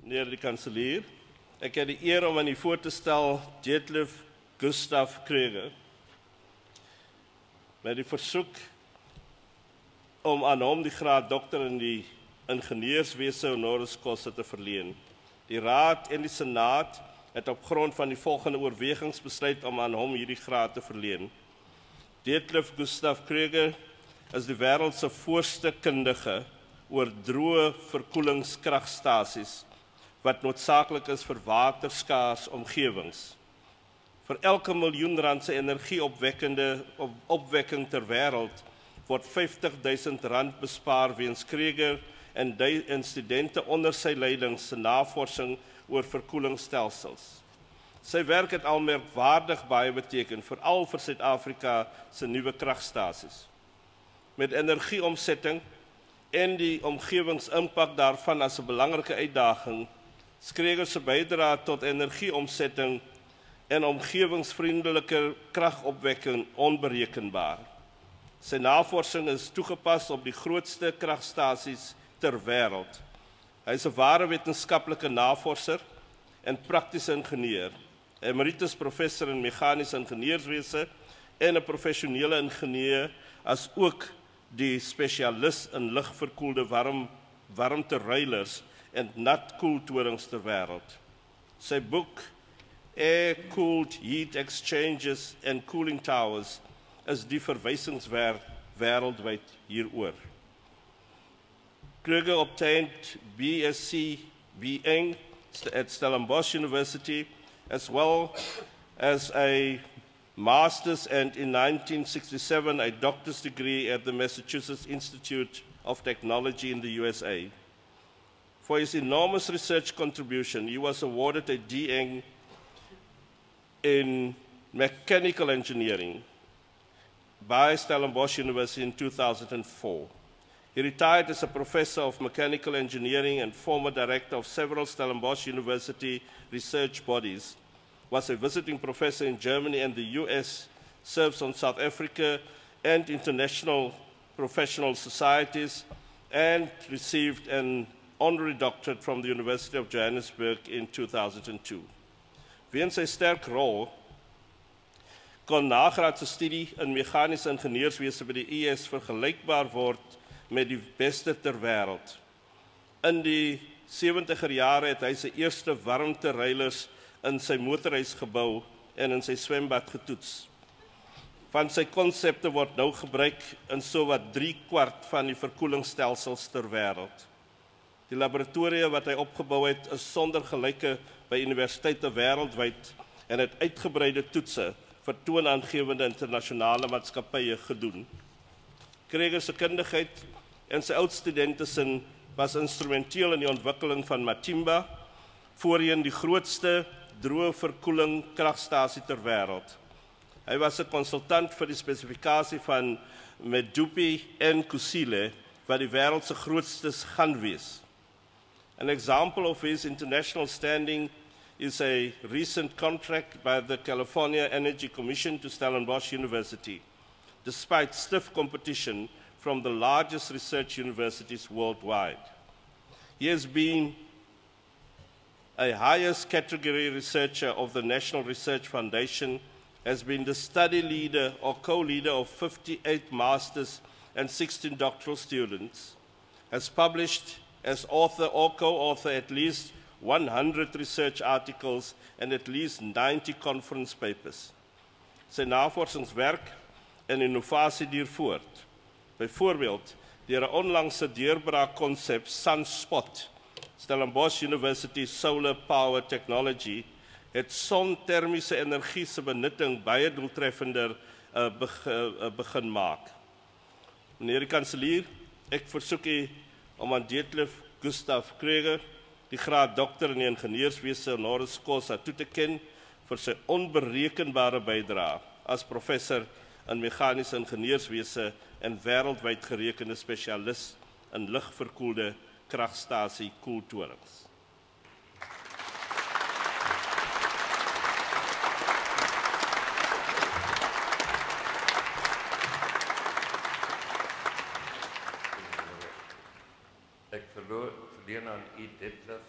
meneer die kanselier. Ek het die eer om aan u voor te stel Detlev Kröger met die versoek om aan hom die graad dokter in die ingenieurswese honoris causa te verleen. Die Raad en die Senaat het op grond van die volgende oorwegings besluit om aan hom hierdie graad te verleen. Detlev Kröger is die wêreld se voorste kundige oor droë verkoelingskragstasies wat noodsaaklik is vir waterskaars omgewings. Vir elke miljoen rand se energieopwekking ter wêreld word R50.000 bespaar weens Kröger en studente onder sy leiding se navorsing oor verkoelingsstelsels. Sy werk het al merkwaardig baie beteken, veral vir Suid-Afrika se nuwe kragstasies. Met energieomsetting en die omgewingsimpak daarvan as 'n belangrike uitdaging, is Kröger se bydrae tot energieomsetting en omgewingsvriendelike kragopwekking onberekenbaar. Sy navorsing is toegepas op die grootste kragstasies ter wêreld. Hy is 'n ware wetenskaplike navorser en praktiese ingenieur, emeritus professor in meganiese ingenieurswese en 'n professionele ingenieur, as ook die spesialis in ligverkoelde warmteruilers en natkoeltorings ter wêreld. Sy boek Air-Cooled Heat Exchangers and Cooling Towers is die verwysingswerk wêreldwyd hieroor. Kröger obtained BSc DEng at Stellenbosch University, as well as a master's, and in 1967 a doctor's degree at the Massachusetts Institute of Technology in the USA. For his enormous research contribution, he was awarded a DEng in mechanical engineering by Stellenbosch University in 2004. He retired as a professor of mechanical engineering and former director of several Stellenbosch University research bodies, was a visiting professor in Germany and the US, serves on South Africa and international professional societies, and received an honorary doctorate from the University of Johannesburg in 2002. Weens sy sterk rol kon nagraadse studie in meganiese ingenieurswese by die IS vergelykbaar word met die beste ter wêreld. In die 70er jare het hy sy eerste warmteruilers in sy motorhuis gebou en in sy swembad getoets. Van sy konsepte word nou gebruik in sowat 3/4 van die verkoelingsstelsels ter wêreld. Die laboratoria wat hy opgebou het is sonder gelyke by universiteite wêreldwyd en het uitgebreide toetse vir toonaangewende internasionale maatskappye gedoen. Kröger se kundigheid en sy oudstudentesin was instrumenteel in die ontwikkeling van Matimba, voorheen die grootste droë verkoeling kragstasie ter wêreld. Hy was 'n konsultant vir die spesifikasie van Medupi en Kusile, wat die wêreld se grootstes gaan wees. An example of his international standing is a recent contract by the California Energy Commission to Stellenbosch University, despite stiff competition from the largest research universities worldwide. He has been a highest category researcher of the National Research Foundation, has been the study leader or co-leader of 58 masters and 16 doctoral students, has published as author or co-author at least 100 research articles and at least 90 conference papers. Sy navorsingswerk en innovasie duur voort. Byvoorbeeld, deur 'n onlangse deurbraakkonsep Sunspot, Stellenbosch University Solar Power Technology, het sontermiese energie se benutting baie doeltreffender begin maak. Meneer die kanselier, ek versoek u om aan Detlev Kröger die graad dokter in die ingenieurswese honoris causa toe te ken vir sy onberekenbare bydrae as professor in meganiese ingenieurswese en wêreldwyd gerekende spesialis in ligverkoelde kragstasie koeltorings. Ek verleen aan u Detlev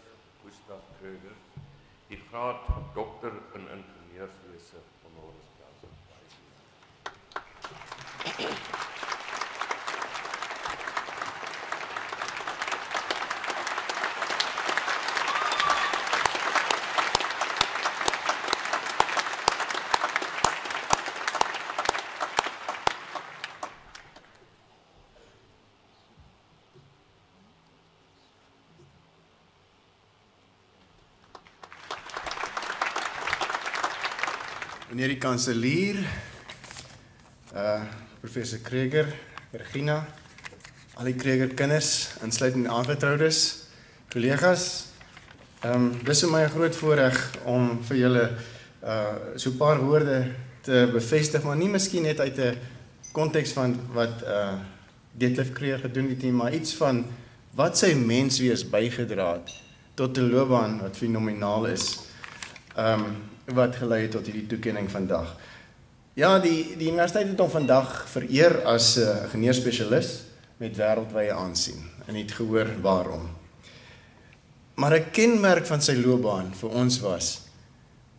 Gustav Kröger, die graad dokter in ingenieurswese honoris causa. Meneer die kanselier, professor Kröger, Regina, al die Kröger kinders, insluitend aangetroudes, collega's. Dis vir my 'n groot voorreg om vir julle so 'n paar woorde te bevestig, maar nie miskien net uit 'n konteks van wat Detlev Kröger gedoen het nie, maar iets van wat sy menswees bygedra het tot 'n loopbaan wat fenomenaal is. Wat gelei het tot hierdie toekenning vandag. Ja, die universiteit het hom vandag vereer as ingenieurspesialis met wêreldwye aansien en het gehoor waarom. Maar 'n kenmerk van sy loopbaan vir ons was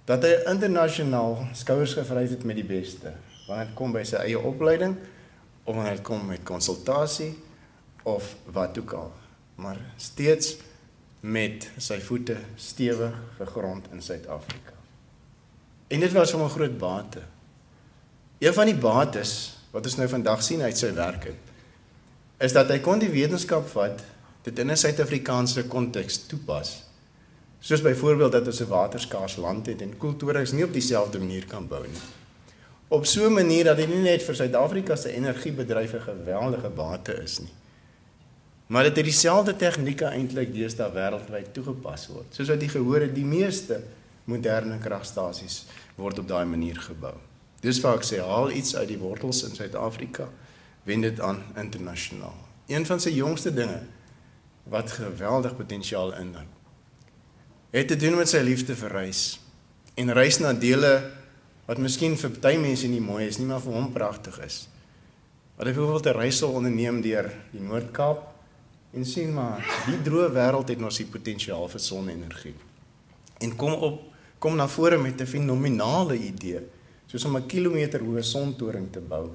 dat hy internasionaal skouers gevry het met die beste, wanneer dit kom by sy eie opleiding of wanneer dit kom met konsultasie of wat ook al, maar steeds met sy voete stewig gegrond in Suid-Afrika. En dit was vir 'n groot bate. Een van die bates wat ons nou vandag sien uit sy werke, is dat hy kon die wetenskap vat, dit in 'n Suid-Afrikaanse konteks toepas. Soos byvoorbeeld dat ons 'n waterskaars land het en koeltorings nie op dieselfde manier kan bou nie. Op so 'n manier dat dit nie net vir Suid-Afrika se energiebedryf 'n geweldige bate is nie, maar dit het dieselfde tegnieke eintlik deesdae wêreldwyd toegepas word. Soos wat jy gehoor het, die meeste moderne kragstasies word op daai manier gebou. Dis waar ek sê, haal iets uit die wortels in Suid-Afrika, wend dit aan internasionaal. Een van sy jongste dinge, wat geweldig potensiaal inhou, het te doen met sy liefde vir reis. En reis na dele wat miskien vir baie mense nie mooi is nie, maar vir hom pragtig is. Wat hy byvoorbeeld 'n reis sal onderneem deur die Noord-Kaap en sien maar, die droë wêreld het nog die potensiaal vir sonne-energie. En kom na vore met 'n fenominale idee, soos om 'n kilometer hoë sontoring te bou,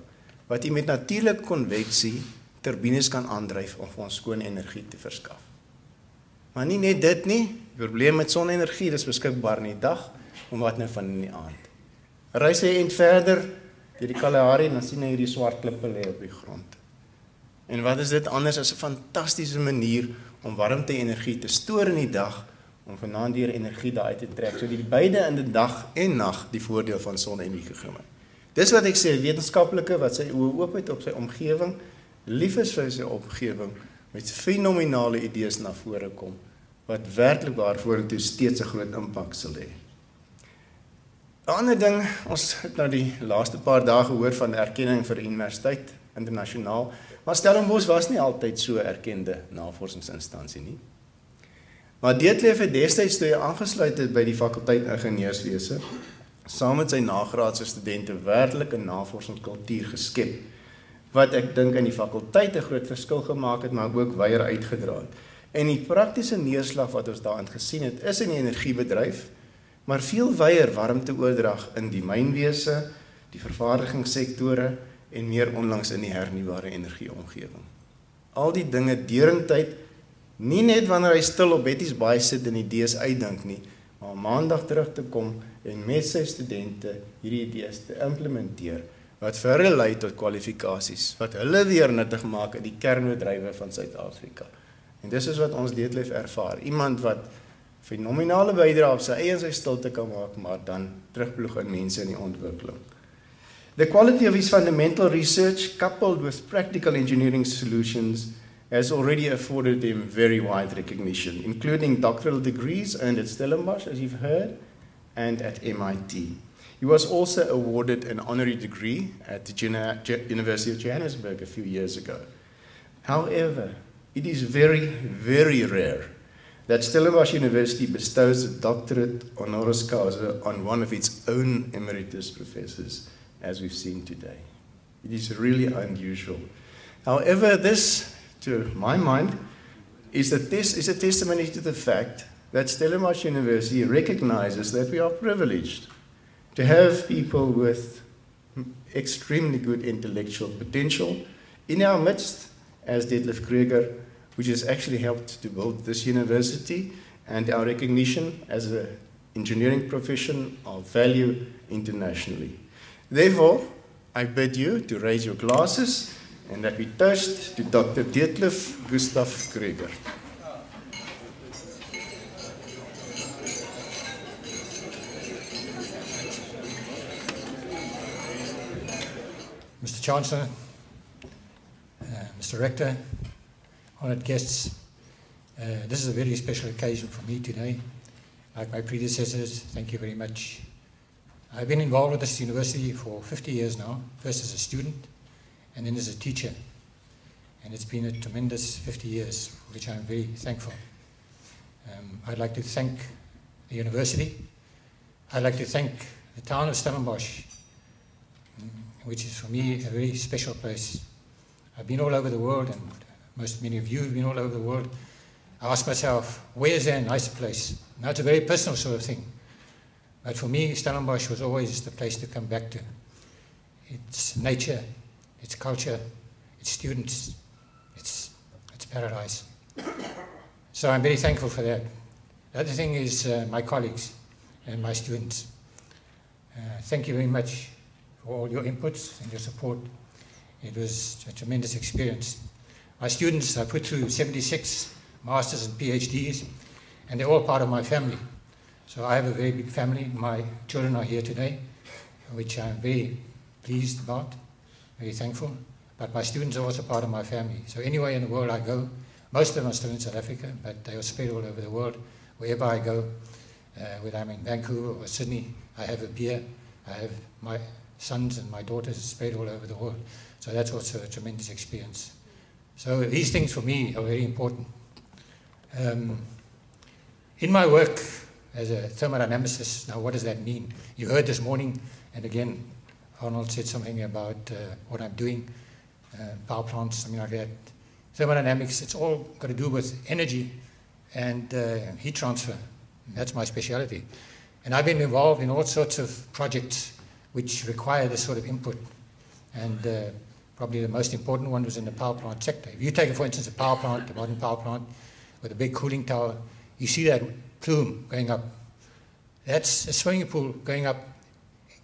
wat jy met natuurlike konveksie turbines kan aandryf om vir ons skoon energie te verskaf. Maar nie net dit nie, die probleem met sonne-energie, dis beskikbaar in die dag, om wat nou van in die aand. Reis hy en verder deur die Kalahari en dan sien hy hierdie swart klippe lê op die grond. En wat is dit anders as 'n fantastiese manier om warmte-energie te stoor in die dag, om vanaand deur energie daaruit te trek, so die beide in die dag en nag die voordeel van sonne-energie gegee. Dis wat ek sê, wetenskaplike wat sy oë oop het op sy omgewing, lief is vir sy omgewing, met fenominale idees na vore kom, wat werklik waar vorentoe steeds 'n groot impak sal hê. 'n Ander ding, ons het nou die laaste paar dae gehoor van erkenning vir universiteit, internasionaal, maar Stellenbosch was nie altyd so erkende navorsingsinstansie nie. Maar Detlev het destyds toe hy aangesluit het by die fakulteit ingenieurswese, saam met sy nagraadse studente werklik 'n navorsingskultuur geskep, wat ek dink in die fakulteit 'n groot verskil gemaak het, maar ook wyer uitgedra het. En die praktiese neerslag wat ons daarin gesien het, is in die energiebedryf, maar veel wyer warmteoordrag in die mynwese, die vervaardigingssektore en meer onlangs in die hernubare energieomgewing. Al die dinge deurentyd, nie net wanneer hy stil op Betty's Baai sit en idees uitdink nie, maar om maandag terug te kom en met sy studente hierdie idees te implementeer, wat vir hulle lei tot kwalifikasies, wat hulle weer nuttig maak in die kernbedrywe van Suid-Afrika. En dis is wat ons Detlev ervaar. Iemand wat fenominale bydrae op sy eie en sy stilte kan maak, maar dan terugploeg in mense in die ontwikkeling. The quality of his fundamental research, coupled with practical engineering solutions, has already afforded him very wide recognition, including doctoral degrees earned at Stellenbosch, as you've heard, and at MIT. He was also awarded an honorary degree at the University of Johannesburg a few years ago. However, it is very, very rare that Stellenbosch University bestows a doctorate honoris causa on one of its own emeritus professors, as we've seen today. It is really unusual. However, this, to my mind, is a testimony to the fact that Stellenbosch University recognizes that we are privileged to have people with extremely good intellectual potential in our midst, as Detlev Kröger, which has actually helped to build this university and our recognition as an engineering profession of value internationally. Therefore, I bid you to raise your glasses and that we toast to Dr. Detlev Gustav Kröger. Mr. Chancellor, Mr. Rector, honoured guests, this is a very special occasion for me today. Like my predecessors, thank you very much. I've been involved with this university for 50 years now, first as a student and then as a teacher. And it's been a tremendous 50 years, for which I'm very thankful. I'd like to thank the university. I'd like to thank the town of Stellenbosch, which is for me a very special place. I've been all over the world, and many of you have been all over the world. I ask myself, where is there a nicer place? Now it's a very personal sort of thing. But for me, Stellenbosch was always the place to come back to. It's nature, it's culture, it's students, it's paradise. So I'm very thankful for that. The other thing is my colleagues and my students. Thank you very much for all your inputs and your support. It was a tremendous experience. My students, I put through 76 masters and PhDs, and they're all part of my family. So I have a very big family. My children are here today, which I'm very pleased about, very thankful. But my students are also part of my family. So anywhere in the world I go, most of them are still in South Africa, but they are spread all over the world. Wherever I go, whether I'm in Vancouver or Sydney, I have a beer. I have my sons and my daughters spread all over the world. So that's also a tremendous experience. So these things for me are very important. In my work as a thermodynamicist, now what does that mean? You heard this morning, and again, Arnold said something about what I'm doing, power plants, something like that. Thermodynamics, it's all got to do with energy and heat transfer. That's my specialty. And I've been involved in all sorts of projects which require this sort of input. And probably the most important one was in the power plant sector. If you take, for instance, a power plant, a modern power plant, with a big cooling tower, you see that plume going up. That's a swimming pool going up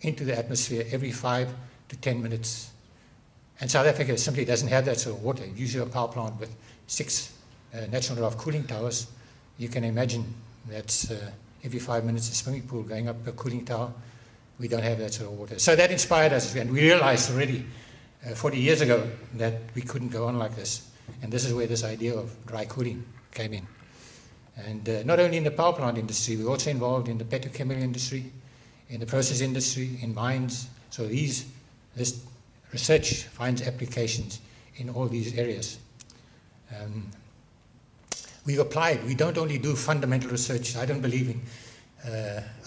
into the atmosphere every 5 to 10 minutes. And South Africa simply doesn't have that sort of water. Usually a power plant with 6 natural draft cooling towers, you can imagine that's every 5 minutes a swimming pool going up a cooling tower. We don't have that sort of water. So that inspired us, and we realized already 40 years ago that we couldn't go on like this. And this is where this idea of dry cooling came in. And not only in the power plant industry, we're also involved in the petrochemical industry, in the process industry, in mines. So this research finds applications in all these areas. We've applied. We don't only do fundamental research. I don't believe in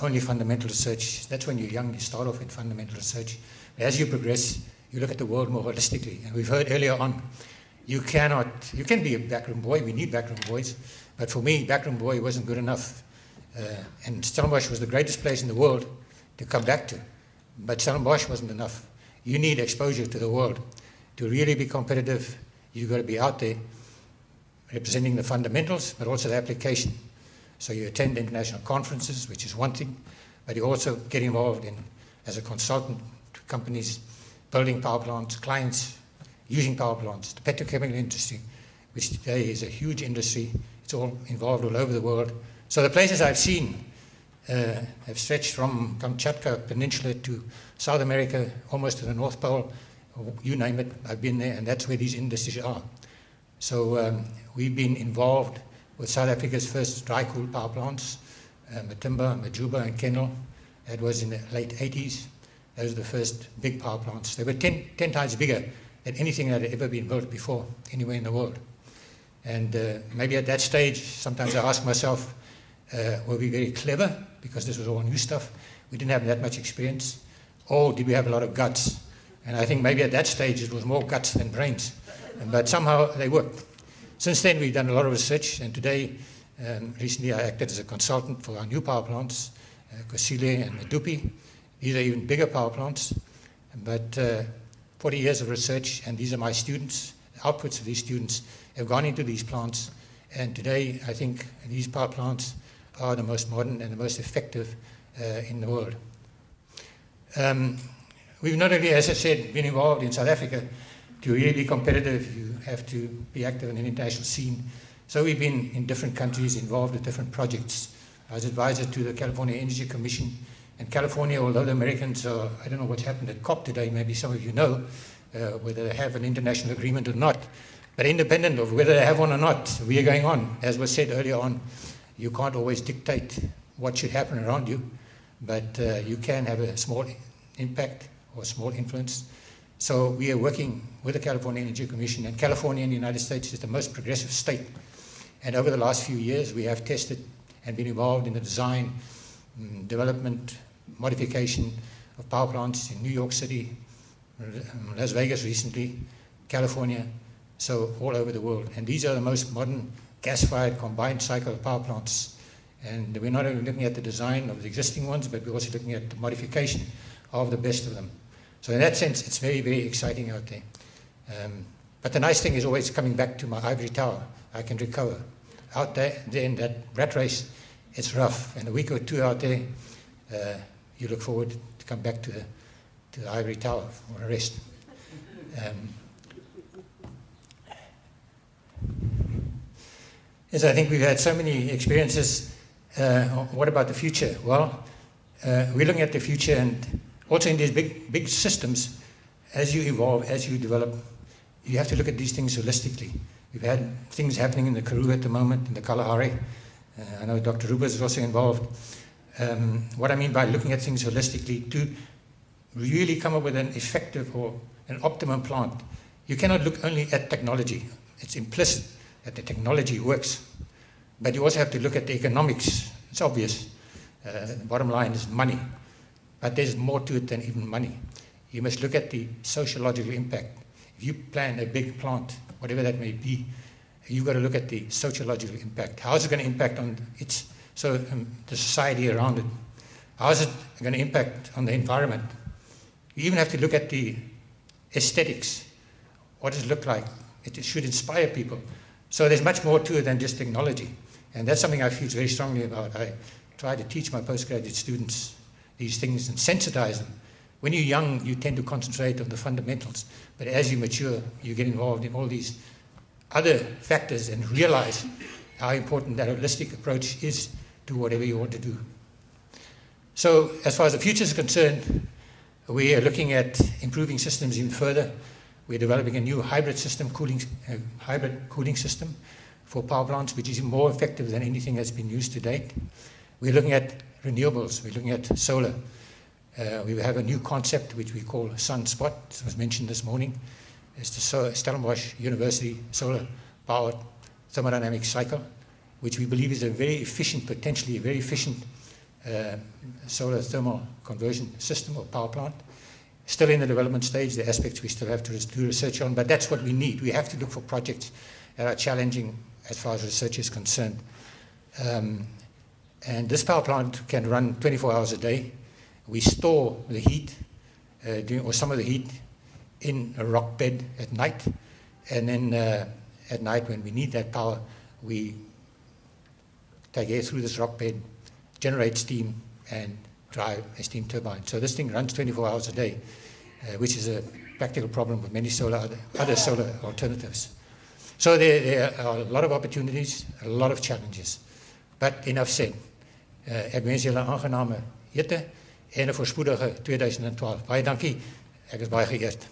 only fundamental research. That's when you're young, you start off with fundamental research. As you progress, you look at the world more holistically. And we've heard earlier on, you can be a backroom boy. We need backroom boys. But for me, backroom boy wasn't good enough. And Stellenbosch was the greatest place in the world to come back to. But Stellenbosch wasn't enough. You need exposure to the world. To really be competitive, you've got to be out there representing the fundamentals, but also the application. So you attend international conferences, which is one thing, but you also get involved as a consultant to companies building power plants, clients using power plants, the petrochemical industry, which today is a huge industry. It's all involved all over the world. So the places I've seen have stretched from Kamchatka Peninsula to South America, almost to the North Pole. You name it, I've been there, and that's where these industries are. So we've been involved with South Africa's first dry cool power plants, Matimba, Majuba, and Kendal. That was in the late 80s. Those were the first big power plants. They were 10 times bigger than anything that had ever been built before, anywhere in the world. And maybe at that stage, sometimes I ask myself, were we very clever because this was all new stuff? We didn't have that much experience. Or did we have a lot of guts? And I think maybe at that stage it was more guts than brains. But somehow they worked. Since then we've done a lot of research, and today Recently, I acted as a consultant for our new power plants, Kusile and Medupi. These are even bigger power plants, but 40 years of research, and these are my students. The outputs of these students have gone into these plants, and today I think these power plants are the most modern and the most effective in the world. We've not only, as I said, been involved in South Africa. To really be competitive, you have to be active in an international scene. So we've been in different countries, involved with different projects. I was advisor to the California Energy Commission. And California, although the Americans are, I don't know what's happened at COP today, maybe some of you know, whether they have an international agreement or not. But independent of whether they have one or not, we are going on. As was said earlier on, you can't always dictate what should happen around you, but you can have a small impact or small influence. So we are working with the California Energy Commission, and California in the United States is the most progressive state. And over the last few years, we have tested and been involved in the design, development, modification of power plants in New York City, Las Vegas recently, California, so all over the world. And these are the most modern gas-fired combined cycle power plants. And we're not only looking at the design of the existing ones, but we're also looking at the modification of the best of them. So in that sense, it's very, very exciting out there. But the nice thing is always coming back to my ivory tower. I can recover. Out there in that rat race, it's rough. And a week or two out there, you look forward to come back to the ivory tower for a rest. Yes, I think we've had so many experiences. What about the future? Well, we're looking at the future, and also in these big systems, as you evolve, as you develop, you have to look at these things holistically. We've had things happening in the Karoo at the moment, in the Kalahari. I know Dr. Ruba is also involved. What I mean by looking at things holistically, to really come up with an effective or an optimum plant, you cannot look only at technology. It's implicit that the technology works. But you also have to look at the economics. It's obvious. The bottom line is money. But there's more to it than even money. You must look at the sociological impact. If you plan a big plant, whatever that may be, you've got to look at the sociological impact. How is it going to impact on the society around it? How is it going to impact on the environment? You even have to look at the aesthetics. What does it look like? It should inspire people. So there's much more to it than just technology. And that's something I feel very strongly about. I try to teach my postgraduate students these things and sensitize them. When you're young, you tend to concentrate on the fundamentals. But as you mature, you get involved in all these other factors and realize how important that holistic approach is to whatever you want to do. So as far as the future is concerned, we are looking at improving systems even further. We're developing a new hybrid cooling system for power plants, which is more effective than anything that's been used to date. We're looking at renewables. We're looking at solar. We have a new concept which we call Sunspot. It was mentioned this morning. It's the Stellenbosch University solar powered thermodynamic cycle, which we believe is a very efficient, potentially a very efficient solar thermal conversion system or power plant. Still in the development stage, the aspects we still have to do research on, but that's what we need. We have to look for projects that are challenging as far as research is concerned. And this power plant can run 24 hours a day. We store the heat, or some of the heat, in a rock bed at night. And then at night, when we need that power, we take air through this rock bed, generate steam, and drive a steam turbine. So this thing runs 24 hours a day, which is a practical problem with many other solar alternatives. So there are a lot of opportunities, a lot of challenges. But enough said. Ek wens julle 'n aangename ete en 'n voorspoedige 2012. Baie dankie. Ek is baie geëerd.